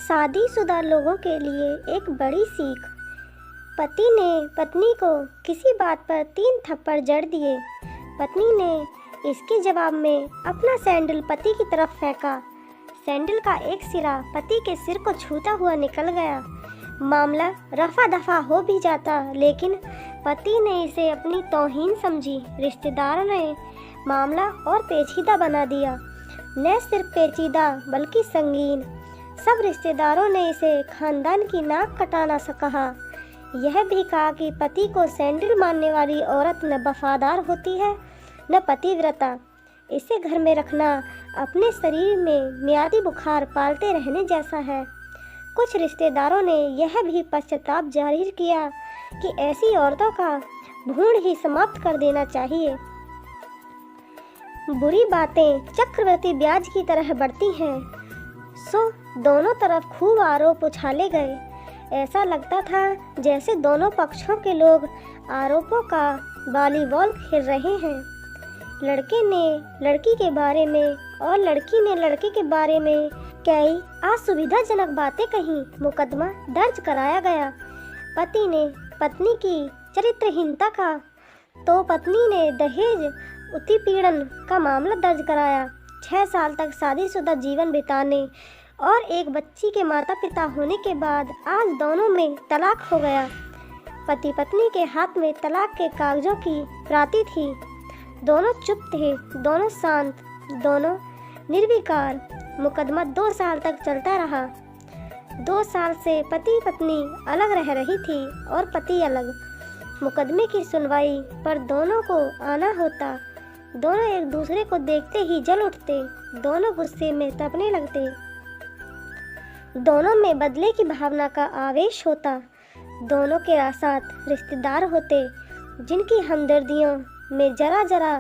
शादीशुदा लोगों के लिए एक बड़ी सीख। पति ने पत्नी को किसी बात पर 3 थप्पड़ जड़ दिए। पत्नी ने इसके जवाब में अपना सैंडल पति की तरफ फेंका। सैंडल का एक सिरा पति के सिर को छूता हुआ निकल गया। मामला रफा दफा हो भी जाता, लेकिन पति ने इसे अपनी तौहीन समझी। रिश्तेदारों ने मामला और पेचीदा बना दिया। न सिर्फ पेचीदा बल्कि संगीन। सब रिश्तेदारों ने इसे खानदान की नाक कटाना सा कहा। यह भी कहा कि पति को सैंडल मारने वाली औरत न वफादार होती है न पतिव्रता। इसे घर में रखना अपने शरीर में मियादी बुखार पालते रहने जैसा है। कुछ रिश्तेदारों ने यह भी पश्चाताप जाहिर किया कि ऐसी औरतों का भ्रूण ही समाप्त कर देना चाहिए। बुरी बातें चक्रवृद्धि ब्याज की तरह बढ़ती हैं, सो दोनों तरफ खूब आरोप उछाले गए। ऐसा लगता था जैसे दोनों पक्षों के लोग आरोपों का वॉलीबॉल खेल रहे हैं। लड़के ने लड़की के बारे में और लड़की ने लड़के के बारे में कई असुविधाजनक बातें कहीं। मुकदमा दर्ज कराया गया। पति ने पत्नी की चरित्रहीनता का तो पत्नी ने दहेज उत्पीड़न का मामला दर्ज कराया। 6 साल तक शादीशुदा जीवन बिताने और एक बच्ची के माता पिता होने के बाद आज दोनों में तलाक हो गया। पति पत्नी के हाथ में तलाक के कागजों की प्राप्ति थी। दोनों चुप थे, दोनों शांत, दोनों निर्विकार। मुकदमा 2 साल तक चलता रहा। 2 साल से पति पत्नी अलग रह रही थी और पति अलग। मुकदमे की सुनवाई पर दोनों को आना होता। दोनों एक दूसरे को देखते ही जल उठते। दोनों गुस्से में तपने लगते। दोनों में बदले की भावना का आवेश होता। दोनों के साथ रिश्तेदार होते जिनकी हमदर्दियों में जरा जरा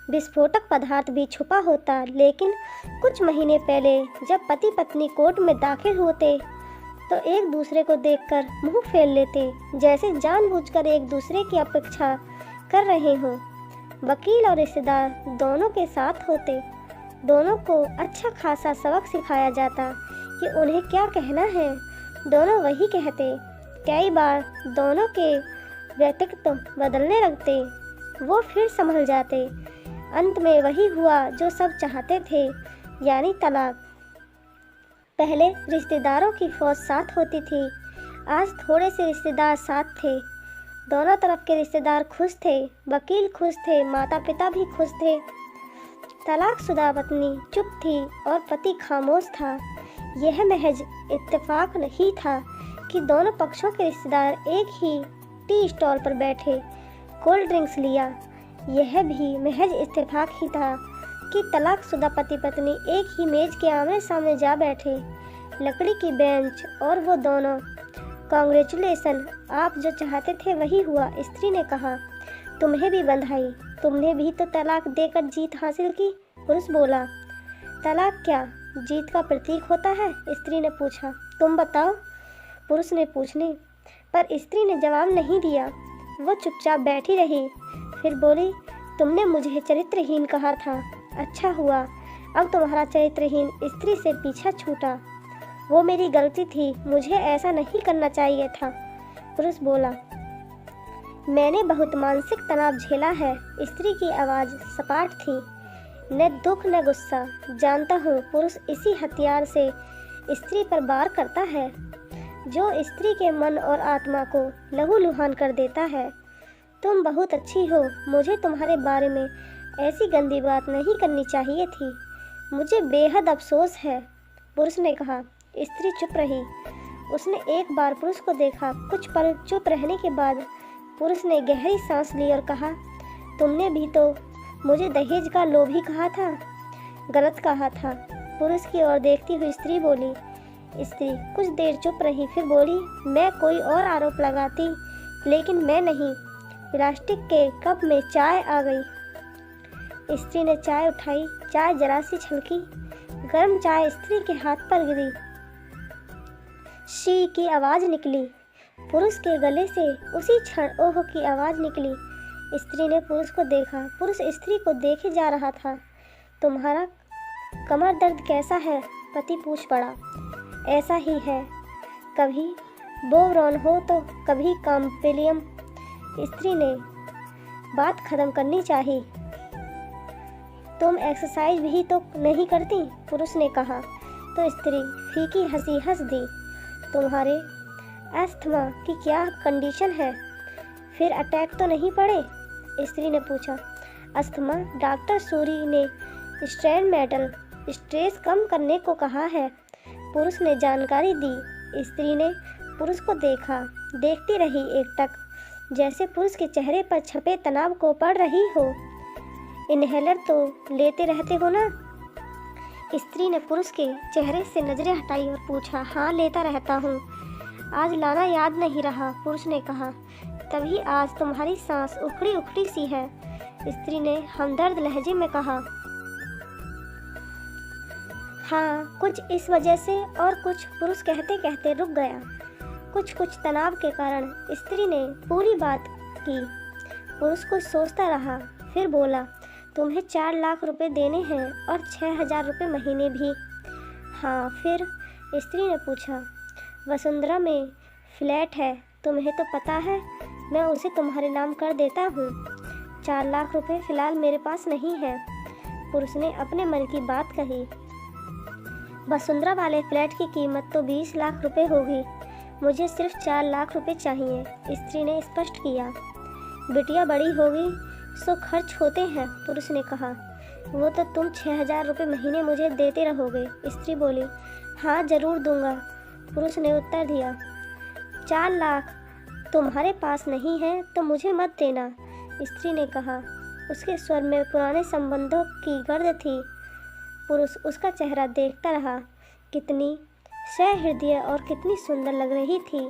विस्फोटक पदार्थ भी छुपा होता। लेकिन कुछ महीने पहले जब पति पत्नी कोर्ट में दाखिल होते तो एक दूसरे को देखकर मुंह फेर लेते, जैसे जानबूझकर एक दूसरे की अपेक्षा कर रहे हों। वकील और रिश्तेदार दोनों के साथ होते। दोनों को अच्छा खासा सबक सिखाया जाता कि उन्हें क्या कहना है। दोनों वही कहते। कई बार दोनों के व्यक्तित्व बदलने लगते। वो फिर संभल जाते। अंत में वही हुआ जो सब चाहते थे, यानी तलाक। पहले रिश्तेदारों की फौज साथ होती थी, आज थोड़े से रिश्तेदार साथ थे। दोनों तरफ के रिश्तेदार खुश थे, वकील खुश थे, माता पिता भी खुश थे। तलाकशुदा पत्नी चुप थी और पति खामोश था। यह महज इत्तेफाक नहीं था कि दोनों पक्षों के रिश्तेदार एक ही टी स्टॉल पर बैठे कोल्ड ड्रिंक्स लिया। यह भी महज इत्तेफाक ही था कि तलाकशुदा पति पत्नी एक ही मेज के आमने सामने जा बैठे। लकड़ी की बेंच और वो दोनों। कांग्रेचुलेसन, आप जो चाहते थे वही हुआ, स्त्री ने कहा। तुम्हें भी बधाई, तुमने भी तो तलाक देकर जीत हासिल की, पुरुष बोला। तलाक क्या जीत का प्रतीक होता है? स्त्री ने पूछा। तुम बताओ, पुरुष ने पूछने पर स्त्री ने जवाब नहीं दिया। वो चुपचाप बैठी रही। फिर बोली, तुमने मुझे चरित्रहीन कहा था। अच्छा हुआ अब तुम्हारा चरित्रहीन स्त्री से पीछा छूटा। वो मेरी गलती थी, मुझे ऐसा नहीं करना चाहिए था, पुरुष बोला। मैंने बहुत मानसिक तनाव झेला है। स्त्री की आवाज़ सपाट थी, न दुख न गुस्सा। जानता हूँ, पुरुष इसी हथियार से स्त्री पर वार करता है जो स्त्री के मन और आत्मा को लहूलुहान कर देता है। तुम बहुत अच्छी हो, मुझे तुम्हारे बारे में ऐसी गंदी बात नहीं करनी चाहिए थी। मुझे बेहद अफसोस है, पुरुष ने कहा। स्त्री चुप रही। उसने एक बार पुरुष को देखा। कुछ पल चुप रहने के बाद पुरुष ने गहरी सांस ली और कहा, तुमने भी तो मुझे दहेज का लोभी कहा था। गलत कहा था, पुरुष की ओर देखती हुई स्त्री बोली। स्त्री कुछ देर चुप रही, फिर बोली, मैं कोई और आरोप लगाती, लेकिन मैं नहीं। प्लास्टिक के कप में चाय आ गई। स्त्री ने चाय उठाई। चाय जरा सी छलकी। गर्म चाय स्त्री के हाथ पर गिरी। शी की आवाज़ निकली। पुरुष के गले से उसी क्षण ओह की आवाज़ निकली। स्त्री ने पुरुष को देखा। पुरुष स्त्री को देखे जा रहा था। तुम्हारा कमर दर्द कैसा है? पति पूछ पड़ा। ऐसा ही है, कभी बोवरॉन हो तो कभी काम्पिलियम। स्त्री ने बात खत्म करनी चाहिए। तुम एक्सरसाइज भी तो नहीं करती, पुरुष ने कहा। तो स्त्री फीकी हंसी हंस दी। तुम्हारे अस्थमा की क्या कंडीशन है? फिर अटैक तो नहीं पड़े? स्त्री ने पूछा। अस्थमा, डॉक्टर सूरी ने स्ट्रैंड मेटल स्ट्रेस कम करने को कहा है, पुरुष ने जानकारी दी। स्त्री ने पुरुष को देखा, देखती रही एकटक, जैसे पुरुष के चेहरे पर छपे तनाव को पढ़ रही हो। इनहेलर तो लेते रहते हो ना? स्त्री ने पुरुष के चेहरे से नजरें हटाई और पूछा। हाँ, लेता रहता हूँ, आज लाना याद नहीं रहा, पुरुष ने कहा। तभी आज तुम्हारी सांस उखड़ी उखड़ी सी है, स्त्री ने हमदर्द लहजे में कहा। हाँ, कुछ इस वजह से और कुछ, पुरुष कहते कहते रुक गया। कुछ तनाव के कारण, स्त्री ने पूरी बात की। पुरुष कुछ सोचता रहा, फिर बोला। तुम्हें 4 लाख रुपए देने हैं और 6,000 रुपये महीने भी। हाँ, फिर? स्त्री ने पूछा। वसुंधरा में फ्लैट है, तुम्हें तो पता है, मैं उसे तुम्हारे नाम कर देता हूँ। 4 लाख रुपए फिलहाल मेरे पास नहीं है, पुरुष ने अपने मन की बात कही। वसुंधरा वाले फ्लैट की कीमत तो 20 लाख रुपए होगी, मुझे सिर्फ 4 लाख रुपए चाहिए, स्त्री ने स्पष्ट किया। बिटिया बड़ी होगी सो खर्च होते हैं, पुरुष ने कहा। वो तो तुम 6,000 रुपये महीने मुझे देते रहोगे, स्त्री बोली। हाँ, जरूर दूंगा, पुरुष ने उत्तर दिया। 4 लाख तुम्हारे पास नहीं है तो मुझे मत देना, स्त्री ने कहा। उसके स्वर में पुराने संबंधों की गर्द थी। पुरुष उसका चेहरा देखता रहा। कितनी सहृदय और कितनी सुंदर लग रही थी।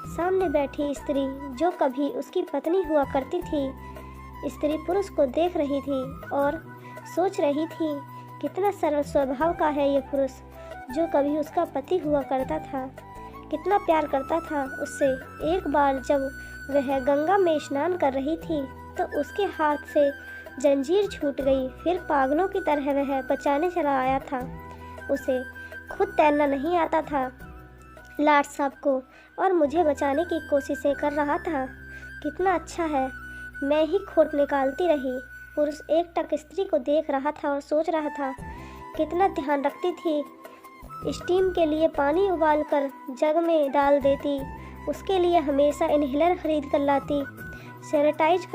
सामने बैठी स्त्री जो कभी उसकी पत्नी हुआ करती थी। स्त्री पुरुष को देख रही थी और सोच रही थी, कितना सरल स्वभाव का है ये पुरुष जो कभी उसका पति हुआ करता था। कितना प्यार करता था उससे। एक बार जब वह गंगा में स्नान कर रही थी तो उसके हाथ से जंजीर छूट गई। फिर पागलों की तरह वह बचाने चला आया था। उसे खुद तैरना नहीं आता था, लाट साहब को और मुझे बचाने की कोशिशें कर रहा था। कितना अच्छा है, मैं ही खोट निकालती रही। पुरुष एकटक स्त्री को देख रहा था और सोच रहा था, कितना ध्यान रखती थी। स्टीम के लिए पानी उबाल कर जग में डाल देती, उसके लिए हमेशा इनहेलर खरीद कर लाती। सैनिटाइज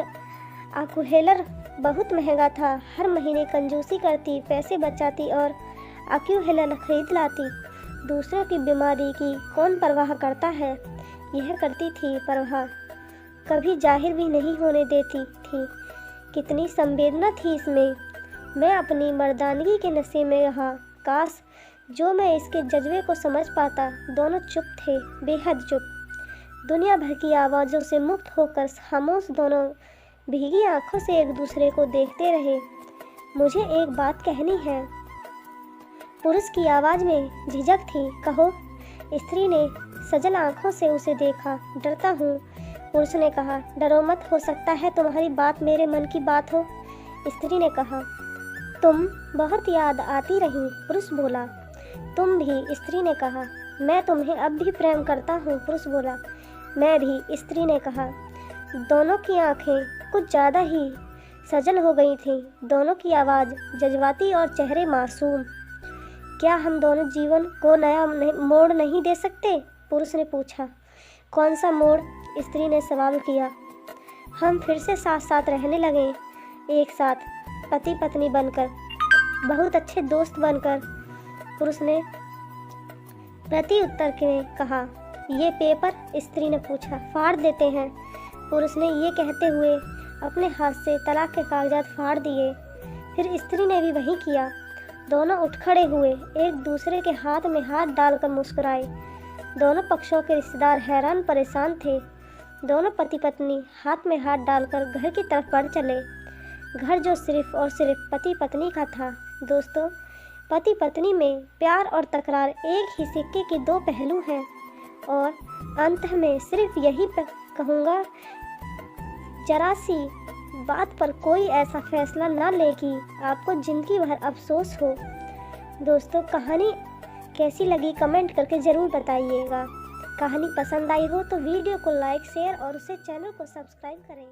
एक्यूहेलर बहुत महंगा था, हर महीने कंजूसी करती, पैसे बचाती और एक्यूहेलर खरीद लाती। दूसरों की बीमारी की कौन परवाह करता है, यह करती थी परवाह, कभी जाहिर भी नहीं होने देती थी। कितनी संवेदना थी इसमें। मैं अपनी मर्दानगी के नशे में रहा, काश जो मैं इसके जज्बे को समझ पाता। दोनों चुप थे, बेहद चुप। दुनिया भर की आवाज़ों से मुक्त होकर खामोश दोनों भीगी आंखों से एक दूसरे को देखते रहे। मुझे एक बात कहनी है, पुरुष की आवाज़ में झिझक थी। कहो, स्त्री ने सजल आंखों से उसे देखा। डरता हूँ, पुरुष ने कहा। डरो मत, हो सकता है तुम्हारी बात मेरे मन की बात हो, स्त्री ने कहा। तुम बहुत याद आती रही, पुरुष बोला। तुम भी, स्त्री ने कहा। मैं तुम्हें अब भी प्रेम करता हूँ, पुरुष बोला। मैं भी, स्त्री ने कहा। दोनों की आंखें कुछ ज़्यादा ही सजल हो गई थीं। दोनों की आवाज़ जज्बाती और चेहरे मासूम। क्या हम दोनों जीवन को नया मोड़ नहीं दे सकते, पुरुष ने पूछा। कौन सा मोड़, स्त्री ने सवाल किया। हम फिर से साथ साथ रहने लगे, एक साथ, पति पत्नी बनकर, बहुत अच्छे दोस्त बनकर, पुरुष ने प्रति उत्तर में कहा। ये पेपर, स्त्री ने पूछा। फाड़ देते हैं, पुरुष ने ये कहते हुए अपने हाथ से तलाक के कागजात फाड़ दिए। फिर स्त्री ने भी वही किया। दोनों उठ खड़े हुए, एक दूसरे के हाथ में हाथ डालकर मुस्कुराए। दोनों पक्षों के रिश्तेदार हैरान परेशान थे। दोनों पति पत्नी हाथ में हाथ डालकर घर की तरफ बढ़ चले। घर जो सिर्फ और सिर्फ पति पत्नी का था। दोस्तों, पति पत्नी में प्यार और तकरार एक ही सिक्के के दो पहलू हैं। और अंत में सिर्फ यही कहूँगा, जरा सी बात पर कोई ऐसा फैसला ना ले कि आपको जिंदगी भर अफसोस हो। दोस्तों, कहानी कैसी लगी कमेंट करके ज़रूर बताइएगा। कहानी पसंद आई हो तो वीडियो को लाइक शेयर और उसे चैनल को सब्सक्राइब करें।